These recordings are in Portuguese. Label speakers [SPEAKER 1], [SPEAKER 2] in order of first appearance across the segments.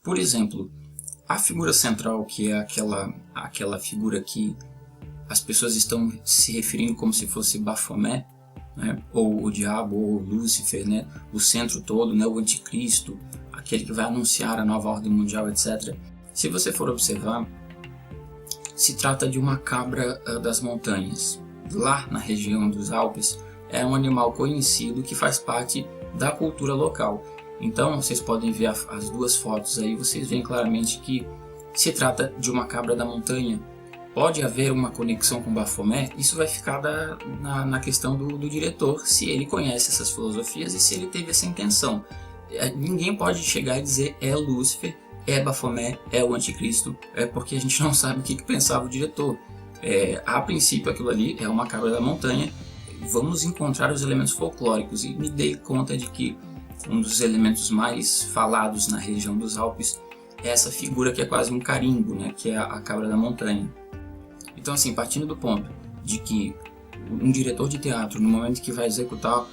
[SPEAKER 1] Por exemplo, a figura central, que é aquela figura que as pessoas estão se referindo como se fosse Baphomet, né? Ou o diabo, ou Lúcifer, né? O centro todo, né? O anticristo, aquele que vai anunciar a nova ordem mundial, etc. Se você for observar, se trata de uma cabra das montanhas. Lá na região dos Alpes, é um animal conhecido que faz parte da cultura local. Então, vocês podem ver as duas fotos aí, vocês veem claramente que se trata de uma cabra da montanha. Pode haver uma conexão com Baphomet? Isso vai ficar na questão do diretor, se ele conhece essas filosofias e se ele teve essa intenção. Ninguém pode chegar e dizer é Lúcifer, é Baphomet, é o anticristo, porque a gente não sabe o que pensava o diretor. A princípio aquilo ali é uma cabra da montanha, vamos encontrar os elementos folclóricos, e me dei conta de que um dos elementos mais falados na região dos Alpes é essa figura que é quase um carimbo, né, que é a cabra da montanha. Então, assim, partindo do ponto de que um diretor de teatro, no momento que vai executar,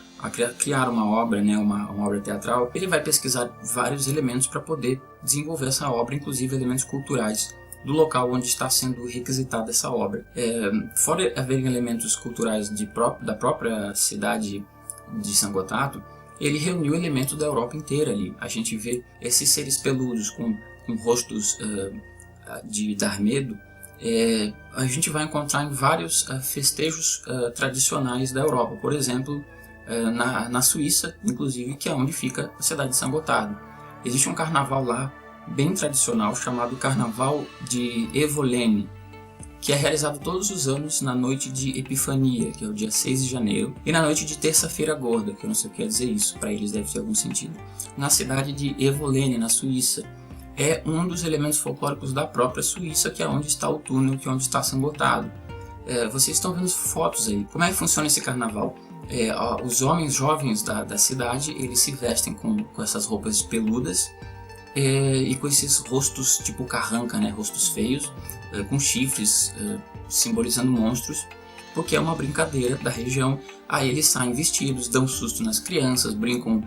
[SPEAKER 1] criar uma obra, né, uma obra teatral, ele vai pesquisar vários elementos para poder desenvolver essa obra, inclusive elementos culturais do local onde está sendo requisitada essa obra. Fora haverem elementos culturais da própria cidade de San Gotardo, ele reuniu elementos da Europa inteira ali. A gente vê esses seres peludos com rostos de dar medo, a gente vai encontrar em vários festejos tradicionais da Europa. Por exemplo, na Suíça, inclusive, que é onde fica a cidade de San Gotardo. Existe um carnaval lá bem tradicional chamado Carnaval de Evolene, que é realizado todos os anos na noite de Epifania, que é o dia 6 de janeiro, e na noite de Terça-feira Gorda, que eu não sei o que quer dizer isso, para eles deve ter algum sentido. Na cidade de Evolene, na Suíça, é um dos elementos folclóricos da própria Suíça, que é onde está o túnel, que é onde está San Gotardo. Vocês estão vendo fotos aí. Como é que funciona esse carnaval? Os homens jovens da cidade, eles se vestem com essas roupas peludas e com esses rostos tipo carranca, né? Rostos feios, com chifres, simbolizando monstros, porque é uma brincadeira da região. Aí eles saem vestidos, dão susto nas crianças, brincam,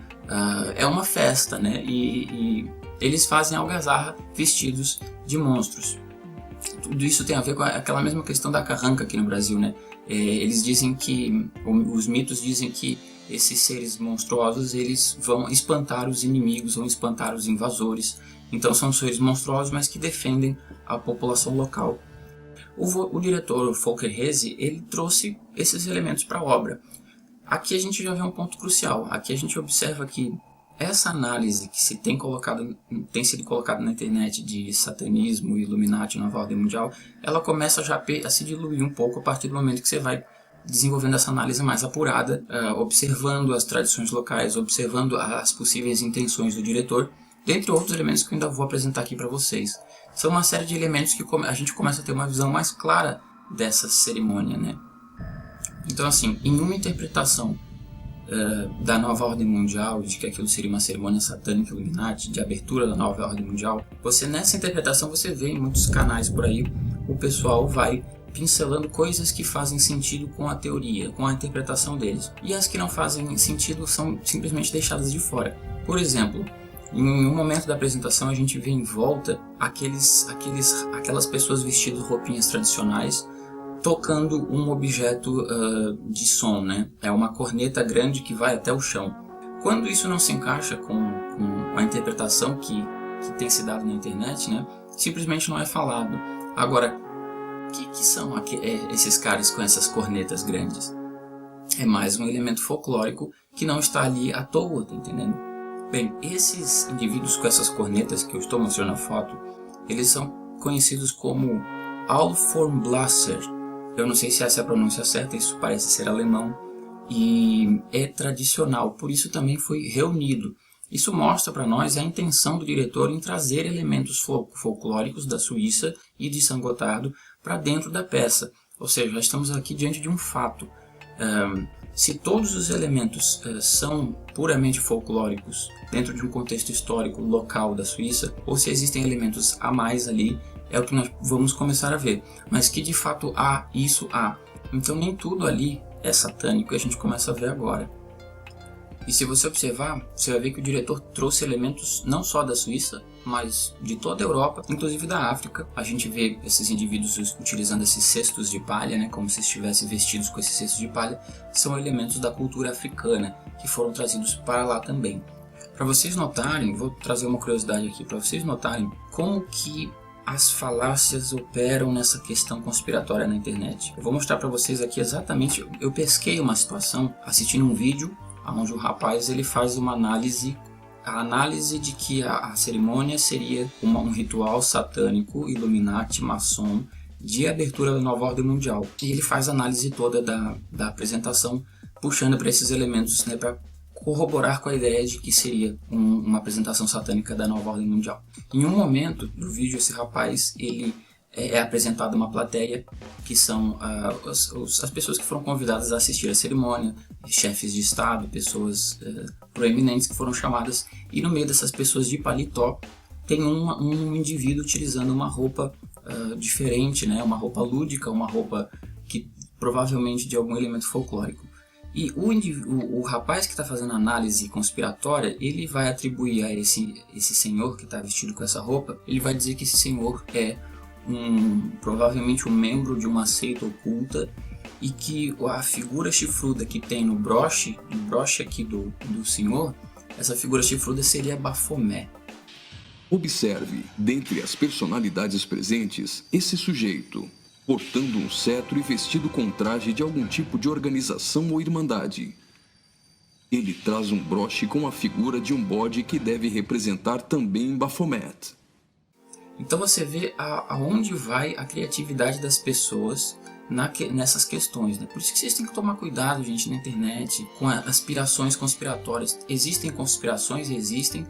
[SPEAKER 1] é uma festa, né? E eles fazem algazarra vestidos de monstros. Tudo isso tem a ver com aquela mesma questão da carranca aqui no Brasil, né? Eles dizem que, os mitos dizem que esses seres monstruosos, eles vão espantar os inimigos, vão espantar os invasores. Então são seres monstruosos, mas que defendem a população local. O diretor Volker Hesse, ele trouxe esses elementos para a obra. Aqui a gente já vê um ponto crucial. Aqui a gente observa que essa análise que tem sido colocada na internet de satanismo, Illuminati, Nova Ordem Mundial, ela começa já a se diluir um pouco a partir do momento que você vai desenvolvendo essa análise mais apurada, observando as tradições locais, observando as possíveis intenções do diretor, dentre outros elementos que eu ainda vou apresentar aqui para vocês. São uma série de elementos que a gente começa a ter uma visão mais clara dessa cerimônia, né? Então, assim, em uma interpretação da nova ordem mundial, de que aquilo seria uma cerimônia satânica Illuminati, de abertura da nova ordem mundial, nessa interpretação você vê em muitos canais por aí, o pessoal vai pincelando coisas que fazem sentido com a teoria, com a interpretação deles, e as que não fazem sentido são simplesmente deixadas de fora. Por exemplo, em um momento da apresentação a gente vê em volta aquelas pessoas vestidas roupinhas tradicionais, tocando um objeto de som, né? É uma corneta grande que vai até o chão. Quando isso não se encaixa com a interpretação que tem se dado na internet, né? Simplesmente não é falado. Agora, o que são esses caras com essas cornetas grandes? É mais um elemento folclórico que não está ali à toa, tá entendendo? Bem, esses indivíduos com essas cornetas que eu estou mostrando na foto, eles são conhecidos como Alfornblasser. Eu não sei se essa é a pronúncia certa, isso parece ser alemão, e é tradicional, por isso também foi reunido. Isso mostra para nós a intenção do diretor em trazer elementos folclóricos da Suíça e de San Gotardo para dentro da peça. Ou seja, já estamos aqui diante de um fato. Se todos os elementos são puramente folclóricos dentro de um contexto histórico local da Suíça, ou se existem elementos a mais ali, é o que nós vamos começar a ver. Mas que de fato isso há. Então nem tudo ali é satânico, e a gente começa a ver agora. E se você observar, você vai ver que o diretor trouxe elementos não só da Suíça, mas de toda a Europa, inclusive da África. A gente vê esses indivíduos utilizando esses cestos de palha, né, como se estivessem vestidos com esses cestos de palha, são elementos da cultura africana que foram trazidos para lá também. Para vocês notarem, vou trazer uma curiosidade aqui, para vocês notarem como que as falácias operam nessa questão conspiratória na internet. Eu vou mostrar para vocês aqui exatamente, eu pesquei uma situação assistindo um vídeo onde um rapaz ele faz uma análise, a análise de que a cerimônia seria um ritual satânico, Illuminati, maçom, de abertura da nova ordem mundial. E ele faz a análise toda da apresentação, puxando para esses elementos, né, para corroborar com a ideia de que seria uma apresentação satânica da nova ordem mundial. Em um momento do vídeo, esse rapaz ele é apresentado uma plateia que são as pessoas que foram convidadas a assistir a cerimônia, chefes de estado, pessoas proeminentes que foram chamadas, e no meio dessas pessoas de paletó tem um indivíduo utilizando uma roupa diferente, né? Uma roupa lúdica, uma roupa que provavelmente de algum elemento folclórico. E o rapaz que está fazendo a análise conspiratória, ele vai atribuir a esse senhor que está vestido com essa roupa, ele vai dizer que esse senhor é provavelmente um membro de uma seita oculta, e que a figura chifruda que tem no broche aqui do senhor, essa figura chifruda seria Bafomé.
[SPEAKER 2] Observe, dentre as personalidades presentes, esse sujeito, portando um cetro e vestido com traje de algum tipo de organização ou irmandade. Ele traz um broche com a figura de um bode que deve representar também Baphomet.
[SPEAKER 1] Então você vê aonde vai a criatividade das pessoas nessas questões, né? Por isso que vocês têm que tomar cuidado, gente, na internet, com aspirações conspiratórias. Existem conspirações, existem.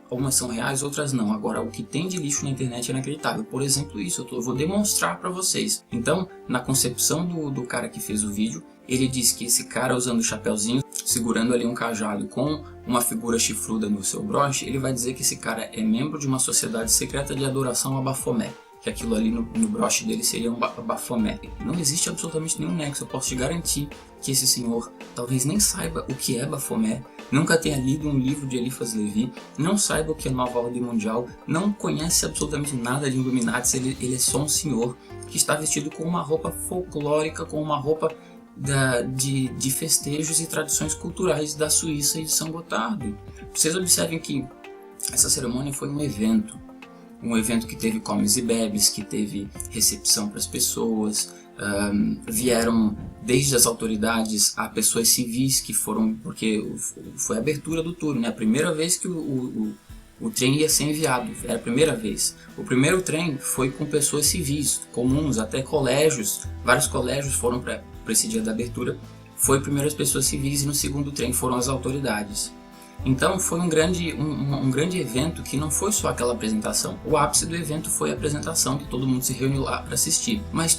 [SPEAKER 1] Algumas são reais, outras não. Agora, o que tem de lixo na internet é inacreditável. Por exemplo, isso eu vou demonstrar para vocês. Então, na concepção do cara que fez o vídeo, ele diz que esse cara usando o chapéuzinho, segurando ali um cajado com uma figura chifruda no seu broche, ele vai dizer que esse cara é membro de uma sociedade secreta de adoração a Baphomet. Que aquilo ali no broche dele seria um Baphomet. Não existe absolutamente nenhum nexo. Eu posso te garantir que esse senhor talvez nem saiba o que é Baphomet, nunca tenha lido um livro de Eliphas Levi, não saiba o que é Nova Ordem Mundial, não conhece absolutamente nada de Illuminati. Ele é só um senhor que está vestido com uma roupa folclórica, com uma roupa de festejos e tradições culturais da Suíça e de São Gotardo. Vocês observem que essa cerimônia foi um evento que teve comes e bebes, que teve recepção para as pessoas, vieram desde as autoridades a pessoas civis que foram, porque foi a abertura do tour, né? A primeira vez que o trem ia ser enviado, era a primeira vez. O primeiro trem foi com pessoas civis, comuns, até colégios, vários colégios foram para esse dia da abertura, foi primeiro as pessoas civis, e no segundo trem foram as autoridades. Então foi um grande evento que não foi só aquela apresentação. O ápice do evento foi a apresentação, que todo mundo se reuniu lá para assistir. Mas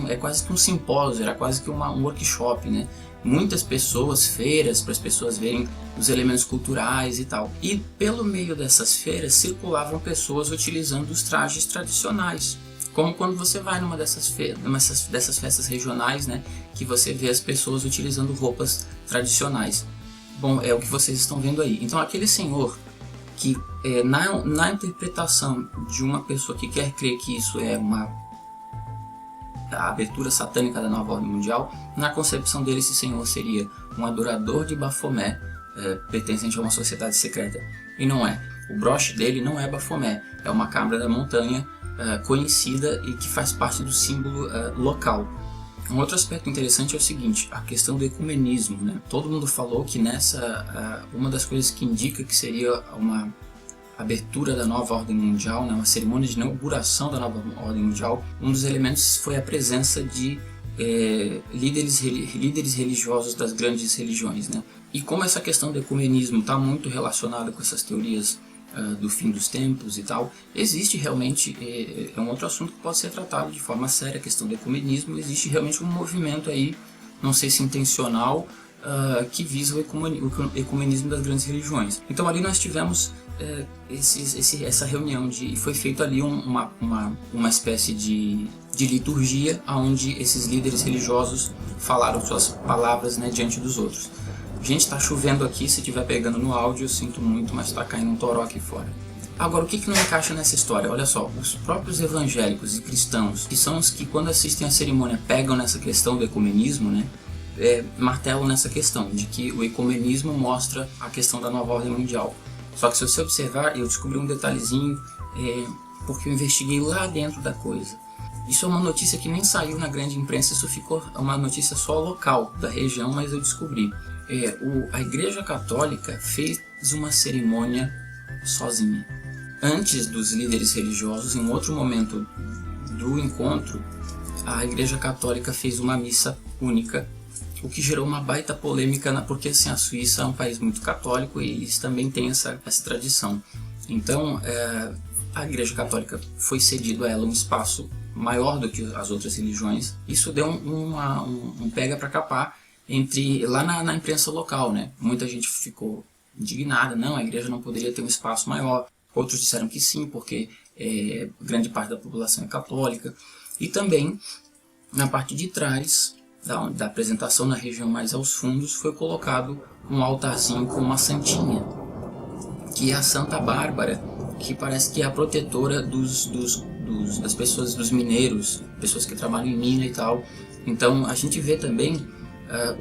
[SPEAKER 1] é quase que um simpósio, era quase que um workshop, né? Muitas pessoas, feiras para as pessoas verem os elementos culturais e tal. E pelo meio dessas feiras circulavam pessoas utilizando os trajes tradicionais. Como quando você vai numa dessas festas regionais, né? Que você vê as pessoas utilizando roupas tradicionais. Bom, é o que vocês estão vendo aí. Então aquele senhor que na interpretação de uma pessoa que quer crer que isso é a abertura satânica da nova ordem mundial, na concepção dele esse senhor seria um adorador de Baphomet, pertencente a uma sociedade secreta. E não é. O broche dele não é Baphomet, é uma cabra da montanha conhecida e que faz parte do símbolo local. Um outro aspecto interessante é o seguinte, a questão do ecumenismo, né? Todo mundo falou que uma das coisas que indica que seria uma abertura da nova ordem mundial, né? Uma cerimônia de inauguração da nova ordem mundial, um dos elementos foi a presença de líderes religiosos das grandes religiões, né? E como essa questão do ecumenismo está muito relacionada com essas teorias do fim dos tempos e tal, existe realmente, é um outro assunto que pode ser tratado de forma séria, a questão do ecumenismo. Existe realmente um movimento aí, não sei se intencional, que visa o ecumenismo das grandes religiões. Então ali nós tivemos essa reunião, e foi feito ali uma espécie de liturgia, onde esses líderes religiosos falaram suas palavras, né, diante dos outros. Gente, tá chovendo aqui, se tiver pegando no áudio eu sinto muito, mas tá caindo um toró aqui fora. Agora, o que não encaixa nessa história? Olha só, os próprios evangélicos e cristãos, que são os que quando assistem a cerimônia pegam nessa questão do ecumenismo, né? Martelam nessa questão de que o ecumenismo mostra a questão da nova ordem mundial. Só que se você observar, eu descobri um detalhezinho, porque eu investiguei lá dentro da coisa. Isso é uma notícia que nem saiu na grande imprensa, isso ficou uma notícia só local da região, mas eu descobri. A Igreja Católica fez uma cerimônia sozinha. Antes dos líderes religiosos, em um outro momento do encontro, a Igreja Católica fez uma missa única, o que gerou uma baita polêmica, porque assim, a Suíça é um país muito católico e eles também têm essa tradição. Então, a Igreja Católica foi cedido a ela um espaço maior do que as outras religiões. Isso deu um pega para capar lá na imprensa local, né? Muita gente ficou indignada, não, a igreja não poderia ter um espaço maior. Outros disseram que sim, porque grande parte da população é católica. E também, na parte de trás da apresentação, na região mais aos fundos, foi colocado um altarzinho com uma santinha, que é a Santa Bárbara, que parece que é a protetora das pessoas, dos mineiros, pessoas que trabalham em mina e tal. Então a gente vê também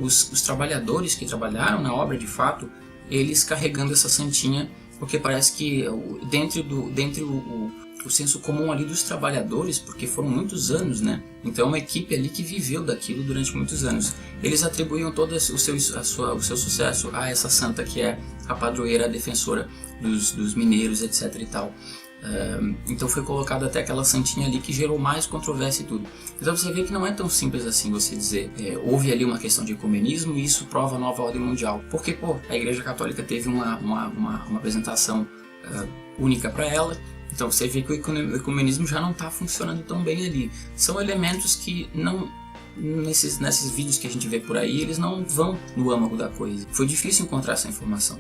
[SPEAKER 1] os trabalhadores que trabalharam na obra de fato, eles carregando essa santinha, porque parece que dentre o senso comum ali dos trabalhadores, porque foram muitos anos, né? Então uma equipe ali que viveu daquilo durante muitos anos. Eles atribuíam todo o seu sucesso a essa santa que é a padroeira, a defensora dos mineiros, etc e tal. Então foi colocado até aquela santinha ali que gerou mais controvérsia e tudo. Então você vê que não é tão simples assim você dizer houve ali uma questão de ecumenismo e isso prova a nova ordem mundial. Porque a Igreja Católica teve uma apresentação única para ela. Então você vê que o ecumenismo já não está funcionando tão bem ali. São elementos que não... Nesses vídeos que a gente vê por aí, eles não vão no âmago da coisa. Foi difícil encontrar essa informação.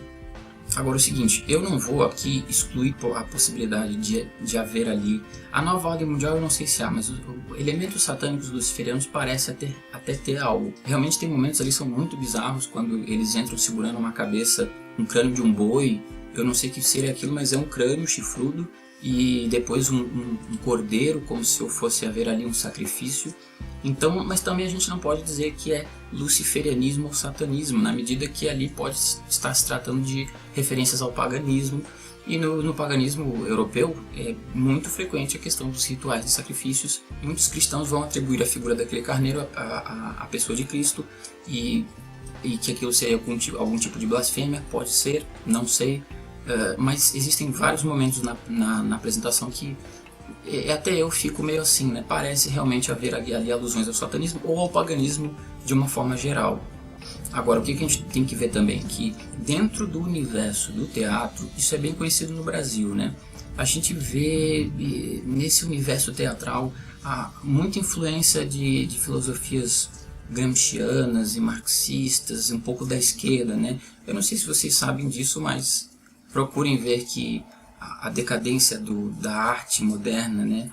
[SPEAKER 1] Agora o seguinte, eu não vou aqui excluir a possibilidade de haver ali a nova ordem mundial, eu não sei se há, mas os elementos satânicos luciferianos parecem até ter algo. Realmente tem momentos ali que são muito bizarros, quando eles entram segurando uma cabeça, um crânio de um boi, eu não sei o que seria aquilo, mas é um crânio chifrudo, e depois um cordeiro, como se fosse haver ali um sacrifício. Então, mas também a gente não pode dizer que é luciferianismo ou satanismo, na medida que ali pode estar se tratando de referências ao paganismo, e no paganismo europeu é muito frequente a questão dos rituais de sacrifícios. Muitos cristãos vão atribuir a figura daquele carneiro à pessoa de Cristo, e que aquilo seria algum tipo de blasfêmia, pode ser, não sei, mas existem vários momentos na apresentação que até eu fico meio assim, né? Parece realmente haver ali alusões ao satanismo ou ao paganismo de uma forma geral. Agora, o que a gente tem que ver também? Que dentro do universo do teatro, isso é bem conhecido no Brasil, né? A gente vê nesse universo teatral muita influência de filosofias gramscianas e marxistas, um pouco da esquerda, né? Eu não sei se vocês sabem disso, mas procurem ver que a decadência da arte moderna, né?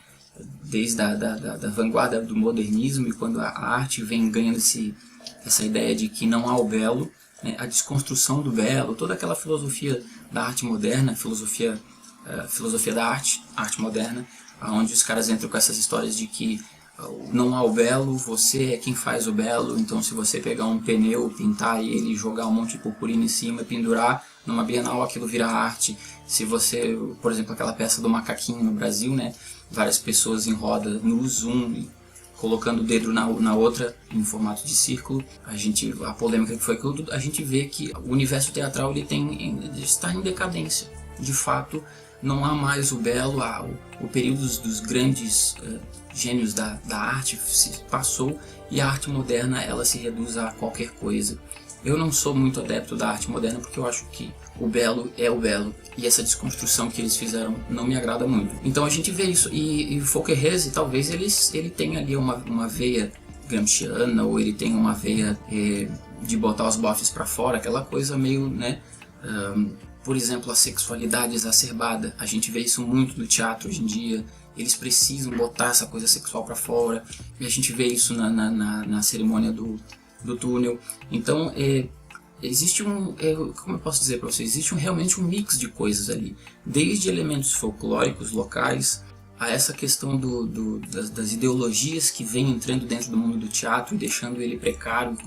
[SPEAKER 1] Desde da vanguarda do modernismo, e quando a arte vem ganhando essa ideia de que não há o belo, né? A desconstrução do belo, toda aquela filosofia da arte moderna, filosofia da arte moderna, onde os caras entram com essas histórias de que não há o belo, você é quem faz o belo. Então se você pegar um pneu, pintar ele, jogar um monte de purpurina em cima, pendurar numa Bienal, aquilo vira arte. Se você, por exemplo, aquela peça do macaquinho no Brasil, né, várias pessoas em roda no zoom, colocando o dedo na outra em formato de círculo, a polêmica que foi aquilo, a gente vê que o universo teatral ele está em decadência. De fato, não há mais o belo, o período dos grandes gênios da arte se passou, e a arte moderna ela se reduz a qualquer coisa. Eu não sou muito adepto da arte moderna porque eu acho que o belo é o belo, e essa desconstrução que eles fizeram não me agrada muito. Então a gente vê isso, e o Folkerese talvez ele tenha ali uma veia gramsciana, ou ele tenha uma veia de botar os bofes para fora, aquela coisa meio, né, por exemplo, a sexualidade exacerbada. A gente vê isso muito no teatro hoje em dia, eles precisam botar essa coisa sexual para fora, e a gente vê isso na cerimônia do túnel. Então existe como eu posso dizer para vocês, existe realmente um mix de coisas ali, desde elementos folclóricos locais a essa questão das ideologias que vêm entrando dentro do mundo do teatro e deixando ele precário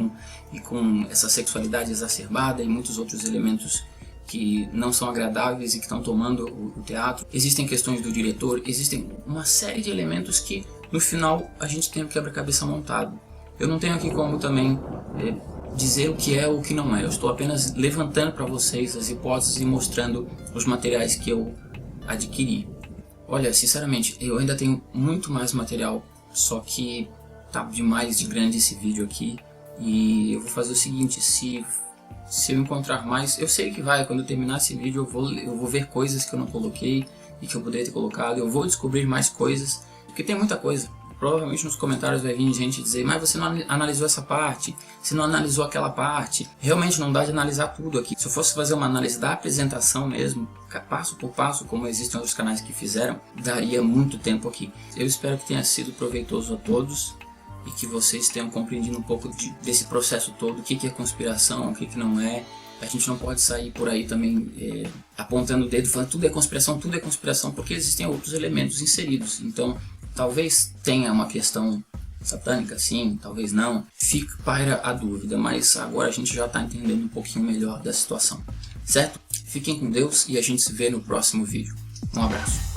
[SPEAKER 1] e com essa sexualidade exacerbada e muitos outros elementos que não são agradáveis e que estão tomando o teatro. Existem questões do diretor, existem uma série de elementos que no final a gente tem o quebra-cabeça montado. Eu não tenho aqui como também dizer o que é ou o que não é, eu estou apenas levantando para vocês as hipóteses e mostrando os materiais que eu adquiri. Olha, sinceramente, eu ainda tenho muito mais material, só que tá demais de grande esse vídeo aqui. E eu vou fazer o seguinte, se eu encontrar mais, eu sei que quando eu terminar esse vídeo eu vou ver coisas que eu não coloquei e que eu poderia ter colocado, eu vou descobrir mais coisas, porque tem muita coisa. Provavelmente nos comentários vai vir gente dizer, mas você não analisou essa parte, você não analisou aquela parte. Realmente não dá de analisar tudo aqui. Se eu fosse fazer uma análise da apresentação mesmo, passo por passo, como existem outros canais que fizeram, daria muito tempo aqui. Eu espero que tenha sido proveitoso a todos e que vocês tenham compreendido um pouco desse processo todo, o que é conspiração, o que não é. A gente não pode sair por aí também apontando o dedo, falando tudo é conspiração, porque existem outros elementos inseridos. Então, talvez tenha uma questão satânica, sim, talvez não. Paira a dúvida, mas agora a gente já está entendendo um pouquinho melhor da situação. Certo? Fiquem com Deus e a gente se vê no próximo vídeo. Um abraço.